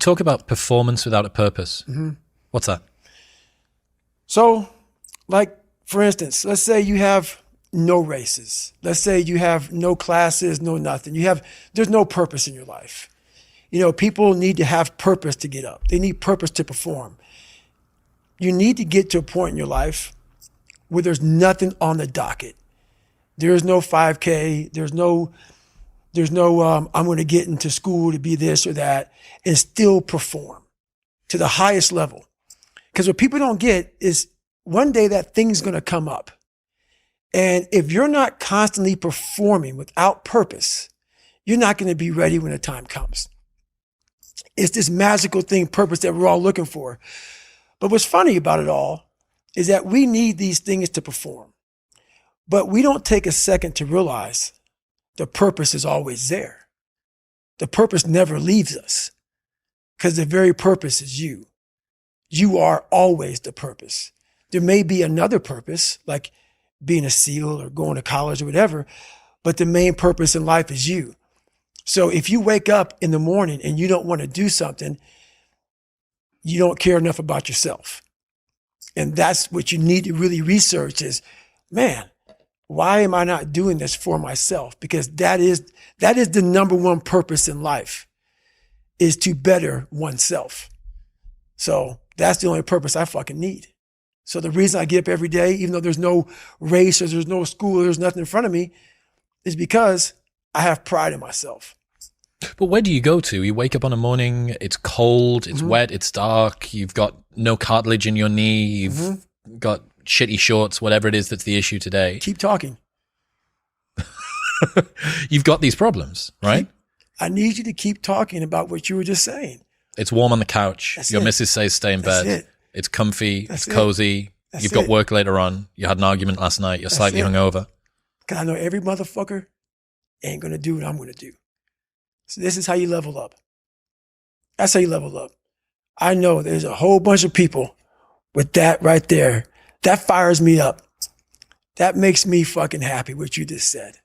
talk about performance without a purpose. Mm-hmm. What's that? So, like, for instance, let's say you have no races. Let's say you have no classes, no nothing. There's no purpose in your life. People need to have purpose to get up. They need purpose to perform. You need to get to a point in your life where there's nothing on the docket. There's no 5K. There's no I'm going to get into school to be this or that and still perform to the highest level. Because what people don't get is one day that thing's going to come up. And if you're not constantly performing without purpose, you're not going to be ready when the time comes. It's this magical thing, purpose, that we're all looking for. But what's funny about it all is that we need these things to perform. But we don't take a second to realize the purpose is always there. The purpose never leaves us because the very purpose is you. You are always the purpose. There may be another purpose, like being a SEAL or going to college or whatever, but the main purpose in life is you. So if you wake up in the morning and you don't want to do something, you don't care enough about yourself. And that's what you need to really research is, man, why am I not doing this for myself? Because that is the number one purpose in life, is to better oneself. So that's the only purpose I fucking need. So the reason I get up every day, even though there's no race or there's no school, there's nothing in front of me, is because I have pride in myself. But where do you go to? You wake up on a morning, it's cold, it's wet, it's dark, you've got no cartilage in your knee, you've got shitty shorts, whatever it is that's the issue today. Keep talking. You've got these problems, right? I need you to keep talking about what you were just saying. It's warm on the couch. That's Your it. missus says stay in That's bed. it. It's comfy. That's it's cozy. it. That's You've got it. work later on. You had an argument last night. You're slightly it. hungover. Because I know every motherfucker ain't going to do what I'm going to do. So this is how you level up. That's how you level up. I know there's a whole bunch of people with that right there. That fires me up. That makes me fucking happy, what you just said.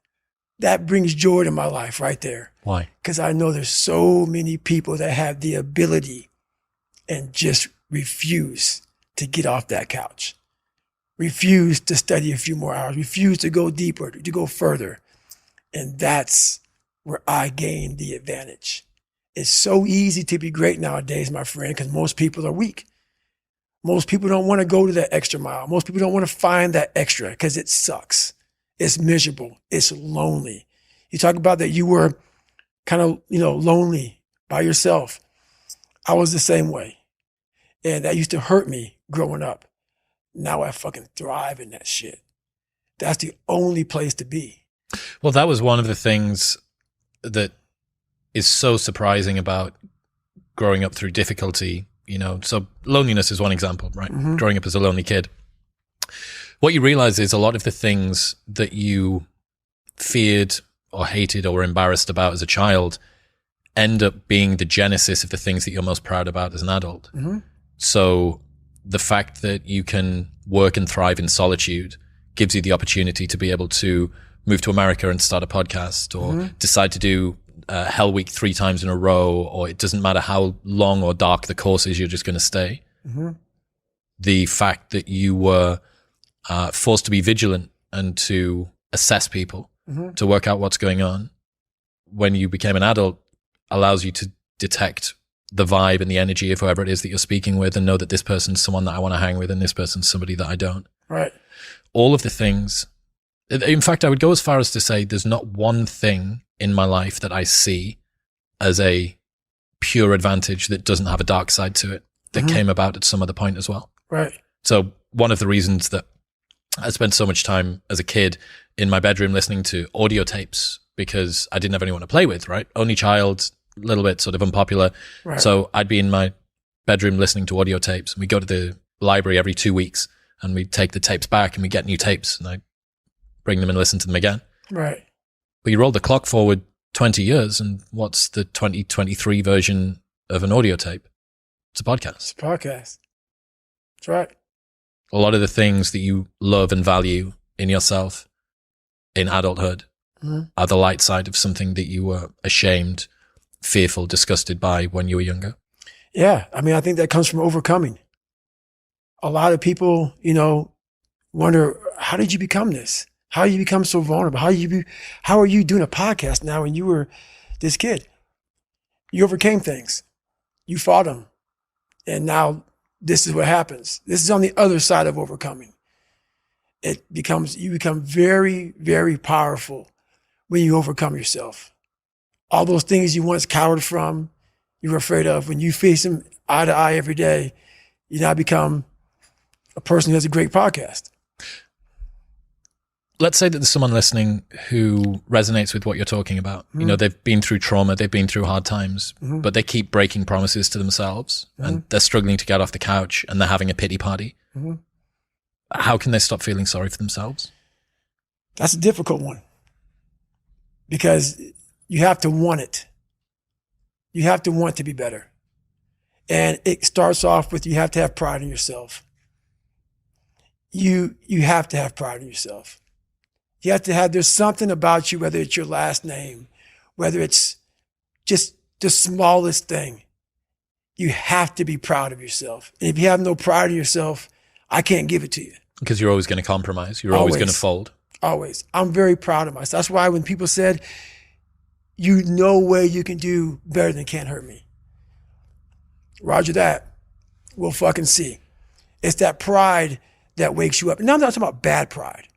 That brings joy to my life right there. Why? Because I know there's so many people that have the ability and just refuse to get off that couch. Refuse to study a few more hours. Refuse to go deeper, to go further. And that's where I gain the advantage. It's so easy to be great nowadays, my friend, because most people are weak. Most people don't want to go to that extra mile. Most people don't want to find that extra because it sucks. It's miserable. It's lonely. You talk about that you were kind of, lonely by yourself. I was the same way. And that used to hurt me growing up. Now I fucking thrive in that shit. That's the only place to be. Well, that was one of the things that is so surprising about growing up through difficulty, So loneliness is one example, right? Mm-hmm. Growing up as a lonely kid. What you realize is a lot of the things that you feared or hated or embarrassed about as a child end up being the genesis of the things that you're most proud about as an adult. Mm-hmm. So the fact that you can work and thrive in solitude gives you the opportunity to be able to move to America and start a podcast, or decide to do Hell Week 3 times in a row, or it doesn't matter how long or dark the course is, you're just going to stay. Mm-hmm. The fact that you were forced to be vigilant and to assess people, to work out what's going on when you became an adult allows you to detect the vibe and the energy of whoever it is that you're speaking with and know that this person's someone that I want to hang with and this person's somebody that I don't. Right. All of the things. In fact, I would go as far as to say there's not one thing in my life that I see as a pure advantage that doesn't have a dark side to it that came about at some other point as well. Right. So one of the reasons that I spent so much time as a kid in my bedroom listening to audio tapes, because I didn't have anyone to play with, right? Only child, a little bit sort of unpopular. Right. So I'd be in my bedroom listening to audio tapes, and we go to the library every 2 weeks and we take the tapes back and we get new tapes and I bring them and listen to them again. Right. But you roll the clock forward 20 years and what's the 2023 version of an audio tape? It's a podcast. It's a podcast. That's right. A lot of the things that you love and value in yourself in adulthood are the light side of something that you were ashamed, fearful, disgusted by when you were younger. Yeah. I mean, I think that comes from overcoming. A lot of people, wonder, how did you become this? How did you become so vulnerable? How are you doing a podcast now when you were this kid? You overcame things. You fought them. And now this is what happens. This is on the other side of overcoming. You become very, very powerful when you overcome yourself. All those things you once cowered from, you were afraid of, when you face them eye to eye every day, you now become a person who has a great podcast. Let's say that there's someone listening who resonates with what you're talking about. Mm-hmm. They've been through trauma, they've been through hard times, Mm-hmm. but they keep breaking promises to themselves and they're struggling to get off the couch and they're having a pity party. Mm-hmm. How can they stop feeling sorry for themselves? That's a difficult one because you have to want it. You have to want to be better. And it starts off with, you have to have pride in yourself. You have to have pride in yourself. You have to have, there's something about you, whether it's your last name, whether it's just the smallest thing. You have to be proud of yourself. And if you have no pride in yourself, I can't give it to you. Because you're always going to compromise. You're always going to fold. Always. I'm very proud of myself. That's why when people said, no way you can do better than Can't Hurt Me. Roger that. We'll fucking see. It's that pride that wakes you up. Now I'm not talking about bad pride.